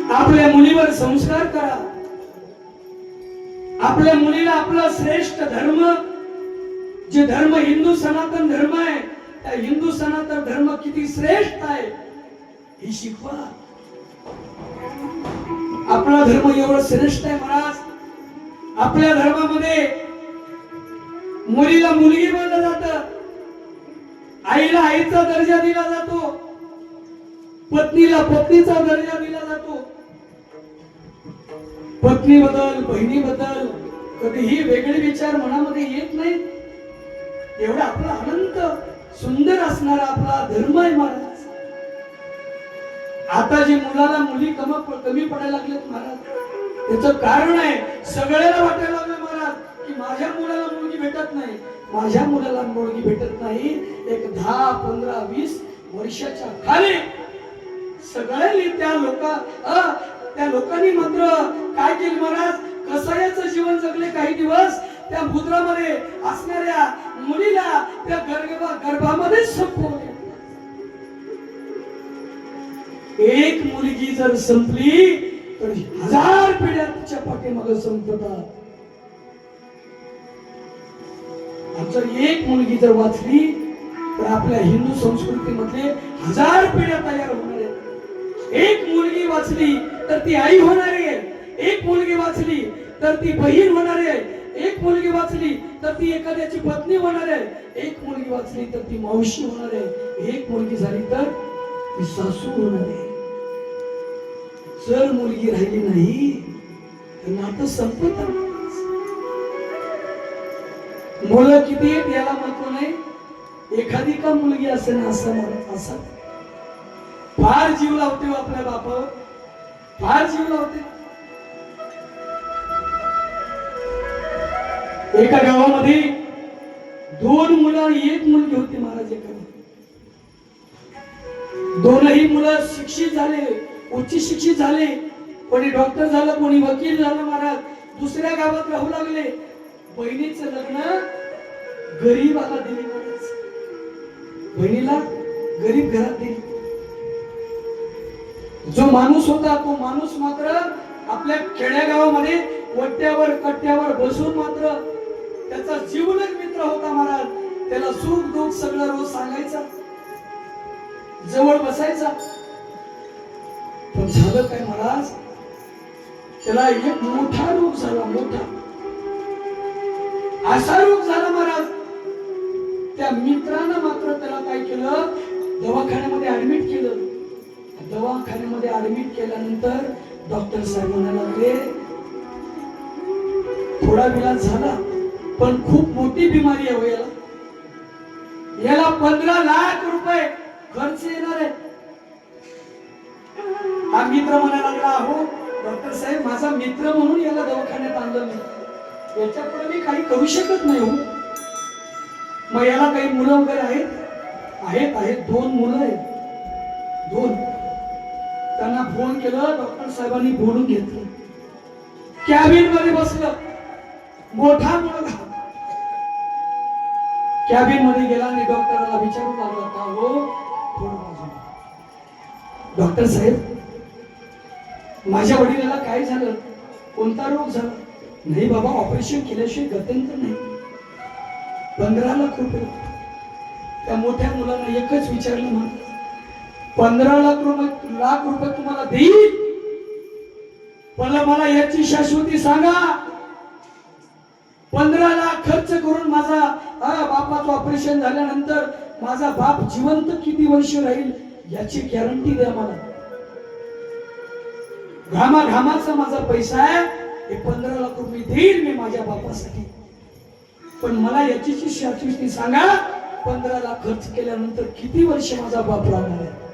आपल्या मुलीवर संस्कार करा. आपल्या मुलीला आपला श्रेष्ठ धर्म, जे धर्म हिंदू सनातन धर्म आहे, त्या हिंदू सनातन धर्म किती श्रेष्ठ आहे हे शिकवा. आपला धर्म एवढं श्रेष्ठ आहे महाराज. आपल्या धर्मामध्ये मुलीला मुलगी बनलं जातं, आईला आईचा दर्जा दिला जातो, पत्नीला पत्नीचा दर्जा दिला जातो. पत्नी बद्दल, बहिणी बद्दल कधीही वेगळे विचार मनामध्ये येत नाही. एवढा आपला अनंत सुंदर असणारा आपला धर्म आहे महाराज. आता जे मुलाला मुली कमी पडायला लागलेत महाराज, त्याचं कारण आहे सगळ्याला वाटायला लागलं महाराज की माझ्या मुलाला मुलगी भेटत नाही, माझ्या मुलाला मुलगी भेटत नाही. एक 10, 15, 20 वर्षाच्या खाली सगळ्यांनी त्या लोकांनी मात्र काय केले महाराज, कसायाचं जीवन जगले काही दिवस. त्या मुद्रामध्ये असणाऱ्या मुलीला त्या गर्भामध्ये संपवले. एक मुलगी जर संपली तर 1000 पिढ्या तिच्या पाठीमागे संपतात. जर एक मुलगी जर वाचली तर आपल्या हिंदू संस्कृतीमध्ये 1000 पिढ्या तयार होणार आहेत. एक मुलगी वाचली तर ती आई होणार आहे, एक मुलगी वाचली तर ती बहीण होणार आहे, एक मुलगी वाचली तर ती एखाद्याची पत्नी होणार आहे, एक मुलगी वाचली तर ती मावशी होणार आहे, एक मुलगी झाली तर ती सासू होणार आहे. जर मुलगी राहिली नाही तर नातं संपत. मुलं किती आहेत याला महत्व नाही, एखादी का मुलगी असेल असं म्हणत असा फार जीव लावते आपल्या बापावर, फार जीव लावते. एका गावामध्ये 2 मुलं, 1 मुलगी होती महाराज. दोनही मुलं शिक्षित झाले, उच्च शिक्षित झाले. कोणी डॉक्टर झालं, कोणी वकील झालं महाराज. दुसऱ्या गावात राहू लागले. बहिणीचं लग्न गरीबाला दिले महाराज, बहिणीला गरीब घरात दिली. जो माणूस होता तो माणूस मात्र आपल्या खेड्यागावामध्ये वट्ट्यावर कट्ट्यावर बसून मात्र त्याचा जीवलग मित्र होता महाराज. त्याला सुख दुःख सगळं रोज सांगायचा, जवळ बसायचा. पण झालं काय महाराज, त्याला एक मोठा रोग झाला, मोठा असा रोग झाला महाराज. त्या मित्रानं मात्र त्याला काय केलं, दवाखान्यामध्ये ऍडमिट केलं. दवाखान्यामध्ये ऍडमिट केल्यानंतर डॉक्टर साहेब म्हणायला लागले थोडा विलाज झाला पण खूप मोठी बिमारी आहे, याला 15 लाख रुपये खर्च येणार आहे. हा मित्र म्हणायला लागला, अहो डॉक्टर साहेब माझा मित्र म्हणून याला दवाखान्यात आणलं मी, याच्यापुढे मी काही करू शकत नाही हो. मग याला काही मुलं वगैरे आहेत? आहेत 2 मुलं आहेत, 2. त्यांना फोन केलं, डॉक्टर साहेबांनी बोलून घेतलं. कॅबिन मध्ये बसलं, मोठा मुलगा कॅबिन मध्ये गेला आणि डॉक्टरला विचारू लागला, का हो थोडं बाजूला, डॉक्टर साहेब माझ्या वडिलाला काय झालं, कोणता रोग झाला? नाही बाबा, ऑपरेशन केल्याशिवाय गत्यंतर नाही. 15 लाख रुपये. त्या मोठ्या मुलानं एकच विचारलं, म्हणून 15 लाख रुपये तुम्हाला देईल, पण मला याची शाश्वती सांगा. 15 लाख खर्च करून माझा बापाचं ऑपरेशन झाल्यानंतर माझा बाप जिवंत किती वर्ष राहील याची गॅरंटी द्या मला. घामाचा माझा पैसा आहे, हे 15 लाख रुपये देईल मी माझ्या बापासाठी, पण मला याची शाश्वती सांगा. 15 लाख खर्च केल्यानंतर किती वर्ष माझा बाप राहणार आहे?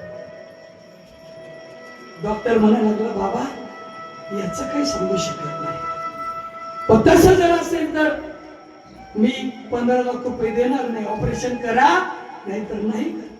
डॉक्टर म्हणायला लागला, बाबा याचं काही सांगू शकत नाही, पण तसं जर असेल तर मी 15 लाख रुपये देणार नाही. ऑपरेशन करा नाहीतर नाही करा.